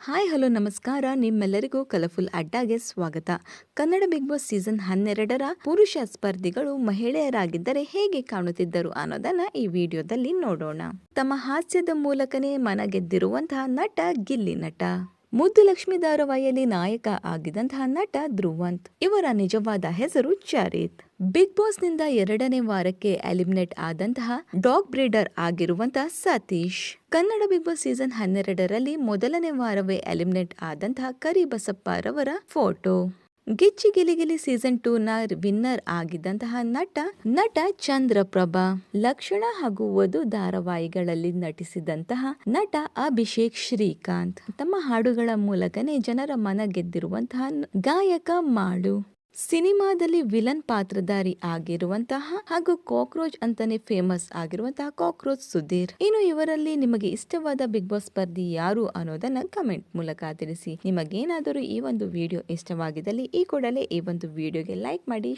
Hi hello ನಮಸ್ಕಾರ. ನಿಮ್ಮೆಲ್ಲರಿಗೂ colourful ಅಡ್ಡಾಗೆ ಸ್ವಾಗತ. ಕನ್ನಡ ಬಿಗ್ ಬಾಸ್ ಸೀಸನ್ 12ರ ಪುರುಷ ಸ್ಪರ್ಧಿಗಳು ಮಹಿಳೆಯರಾಗಿದ್ದರೆ ಹೇಗೆ ಕಾಣುತ್ತಿದ್ದರು ಅನ್ನೋದನ್ನ ಈ ವಿಡಿಯೋದಲ್ಲಿ ನೋಡೋಣ. ತಮ್ಮ ಹಾಸ್ಯದ ಮೂಲಕನೇ ಮನ ಗೆದ್ದಿರುವಂತಹ ನಟ ಗಿಲ್ಲಿ ನಟ. ಮುದ್ದು ಲಕ್ಷ್ಮಿ ಧಾರಾವಾಹಿಯಲ್ಲಿ ನಾಯಕ ಆಗಿದ್ದಂತಹ ನಟ ಧ್ರುವಂತ್. ಇವರ ನಿಜವಾದ ಹೆಸರು ಚರಿತ್. ಬಿಗ್ ಬಾಸ್ ನಿಂದ 2ನೇ ವಾರಕ್ಕೆ ಎಲಿಮಿನೇಟ್ ಆದಂತಹ ಡಾಗ್ ಬ್ರೀಡರ್ ಆಗಿರುವಂತಹ Satish. Kannada Bigg Boss season 12ರಲ್ಲಿ ಮೊದಲನೇ ವಾರವೇ ಎಲಿಮಿನೇಟ್ ಆದಂತಹ ಕರಿಬಸಪ್ಪ ರವರ ಫೋಟೋ. ಗಿಚ್ಚಿ ಗಿಲಿಗಿಲಿ ಸೀಸನ್ 2ನ ವಿನ್ನರ್ ಆಗಿದ್ದಂತಹ ನಟ ಚಂದ್ರಪ್ರಭಾ. ಲಕ್ಷಣ ಹಾಗೂ ವಧು ಧಾರಾವಾಹಿಗಳಲ್ಲಿ ನಟಿಸಿದಂತಹ ನಟ ಅಭಿಷೇಕ್ ಶ್ರೀಕಾಂತ್. ತಮ್ಮ ಹಾಡುಗಳ ಮೂಲಕನೇ ಜನರ ಮನ ಗೆದ್ದಿರುವಂತಹ ಗಾಯಕ ಮಾಳು. ಸಿನಿಮಾದಲ್ಲಿ ವಿಲನ್ ಪಾತ್ರಧಾರಿ ಆಗಿರುವಂತಹ ಹಾಗೂ ಕಾಕ್ರೋಚ್ ಅಂತಾನೆ ಫೇಮಸ್ ಆಗಿರುವಂತಹ ಕಾಕ್ರೋಚ್ ಸುಧೀರ್. ಇನ್ನು ಇವರಲ್ಲಿ ನಿಮಗೆ ಇಷ್ಟವಾದ ಬಿಗ್ ಬಾಸ್ ಸ್ಪರ್ಧಿ ಯಾರು ಅನ್ನೋದನ್ನ ಕಮೆಂಟ್ ಮೂಲಕ ತಿಳಿಸಿ. ನಿಮಗೇನಾದರೂ ಈ ಒಂದು ವಿಡಿಯೋ ಇಷ್ಟವಾಗಿದ್ದಲ್ಲಿ ಈ ಕೂಡಲೇ ಈ ಒಂದು ವಿಡಿಯೋಗೆ ಲೈಕ್ ಮಾಡಿ.